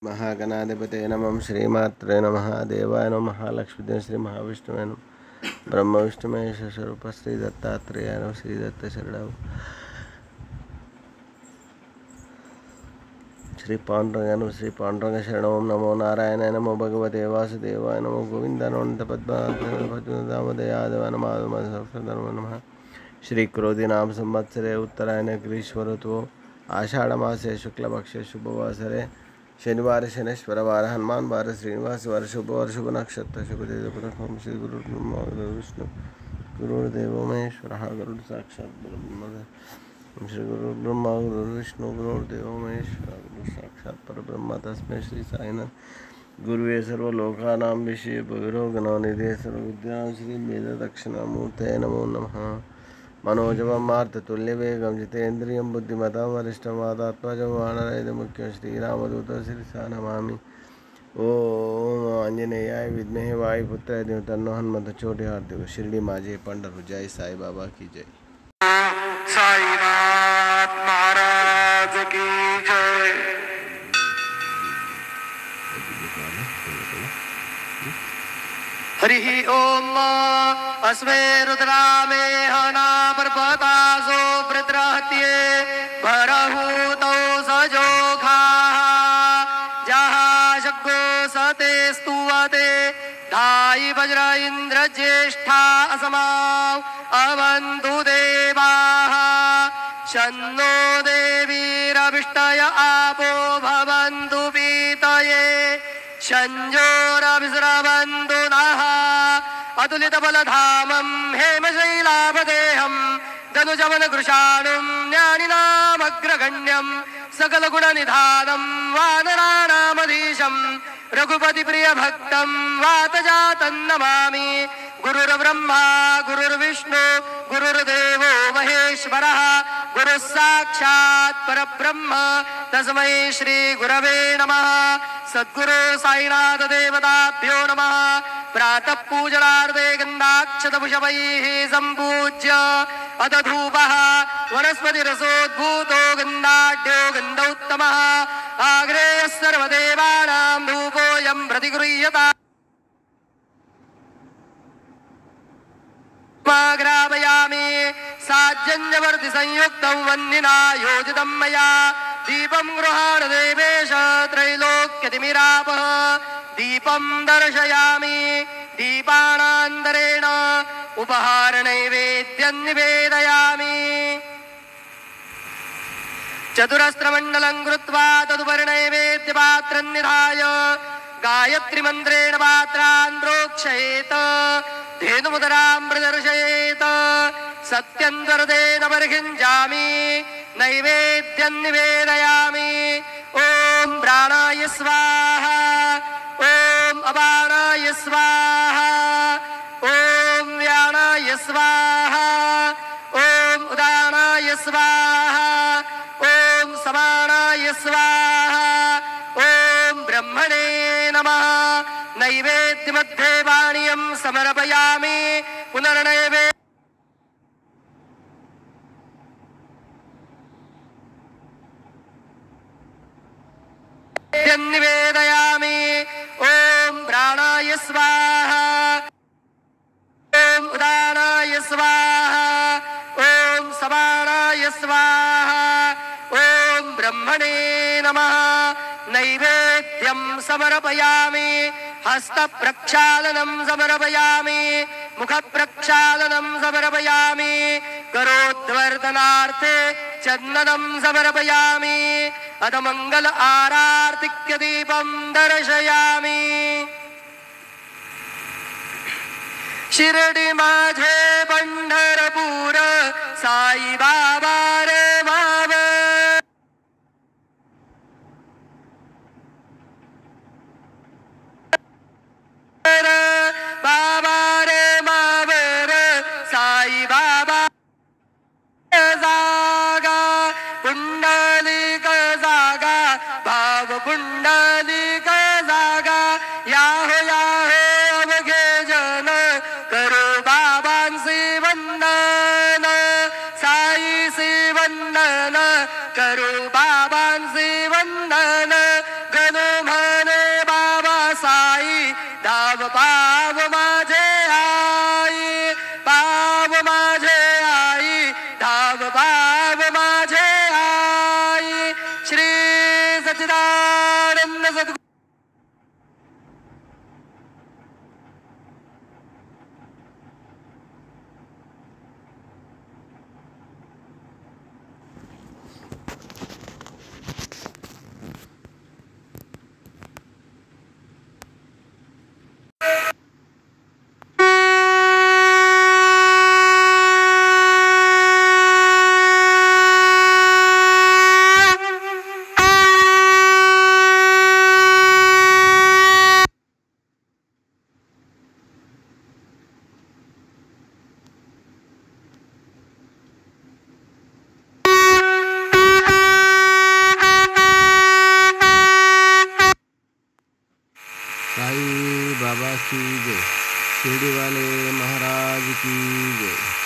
महागणाधिपते नमः श्रीमात्रे नमः देवाय नमः लक्ष्मीदेव श्री महाविष्णुवे नमः ब्रह्म विष्णु महेश स्वरूप श्री दत्तात्रेय नमः श्री दत्त शरणं श्री पांडुरंग श्री पांडुरंग शरणं नमो नारायणाय नमो भगवते वासुदेवाय नमो गोविन्दानन्दपद्मनाभदामोदयादव नमः श्री क्रोधी नाम संवत्सरे उत्तरायण ग्रीष्म ऋतु आषाढ़ मासे शुक्लपक्षे शुभवासरे शनिवार शनेश्वरवार हनुमान वार श्रीनिवास वार शुभवार शुभ नक्षत्र शुभ देव श्री गुरु विष्णु गुरुर्देव महेश्वर गुरु साक्षात् ब्रह्म श्री गुरु ब्रह्मा गुरु विष्णु गुरुर्देव महेश्वर गुरु साक्षात् परब्रह्म तस्मै श्री साईनाथ गुरुवे सर्वलोकानां विषये भैरवगणानिधे सर्वविद्यानां श्री वेद दक्षिणामूर्तये नमो नमः मनोजवं मार्ततुल्यवेगं जितेन्द्रियं बुद्धिमतां वरिष्ठं वातात्मजं वानरयुधमुख्यं श्रीरामदूतं शिरसा नमामि। ओम आंजनेयाय विद्महे वायुपुत्राय धीमहि तन्नो हनुमंत छोटे हार्दिक शिर्डी माझे पंढरपूर जय साई बाबा की जय। साईनाथ महाराज की जय। हरि ओम अस्मे रुद्रामे हना पर्वतासो वृत्रहत्ये भरहूतौ सजोखा जहा शक्को सते स्तुवते धायि वज्र इंद्र ज्येष्ठा असमाव अवन्तु देवाः शन्नो देवीरभिष्टय आपो भवन्तु पीतये शञ्जोरभिस्रवन्तु नः अतुलितबलधामं हेमशैलाभदेहं धनुजवनकृशाणुं ज्ञानिनामग्रगण्यं सकलगुणनिधानं वानराणामधीशं रघुपतिप्रियभक्तं वातजातं नमामि। गुरुर्ब्रह्मा गुरुर्विष्णु गुरुर्देवो महेश्वरः गुरुः साक्षात् परब्रह्म तस्मै श्री गुरवे नमः। सद्गुरु साईनाथ देवताभ्यो नमः। प्रातः पूजनार्थे गन्धाक्षतपुष्पैः सम्पूज्य अथ धूपः वनस्पतिरसोद्भूतो गन्धाढ्यो गन्धोत्तमः आग्रेयः सर्वदेवानां धूपोऽयं प्रतिगृह्यताम्। ग्रापयामि साज्जन्यवर्ति संयुक्तं वह्निना योजितं मया दीपं गृहाण देवेश त्रैलोक्यतिमिरापः दीपं दर्शयामि दीपानान्तरेण उपहारनैवेद्यं निवेदयामि। चतुरस्रमण्डलं कृत्वा तदुपरि नैवेद्यपात्रं निधाय गायत्रीमन्त्रेण पात्रान् प्रोक्षयेत् धेनुमुदरां प्रदर्शयेत् सत्यं वरदेन बर्हिञ्जामि नैवेद्यं निवेदयामि। ॐ प्राणाय स्वाहा ॐ अपानाय स्वाहा ॐ व्यानाय स्वाहा ॐ उदानाय स्वाहा ॐ समानाय स्वाहा ॐ ब्रह्मणे नमः। नैवेद्यमध्ये पानीयं समर्पयामि पुनर्नैवेद्यं निवेदयामि। ॐ प्राणाय स्वाहा ॐ उदानाय स्वाहा ॐ समानाय स्वाहा ॐ ब्रह्मणे नमः। नैवेद्यं समर्पयामि हस्तप्रक्षालनं समर्पयामि मुखप्रक्षालनं समर्पयामि करोद्वर्धनार्थे चन्दनं समर्पयामि अथ मंगल आरार्तिक्य दीपं दर्शयामि। शिर्डी माझे पंढरपूर साई बाबा रे माव बाबा रे मावर साई बाबा जागा पुंडलिक जागा भाव पुंडलिक जागा याहो अवघे जन करो बाबांचे वंदन साईचे वंदन करो बाबांचे वंदन गणोम पाव पाव माझे आई, पाव माझे आई, धाव पाव माझे आई. श्री सच्चिदानंद सद्गुरू साई बाबा की जय, शिर्डी वाले महाराज की जय.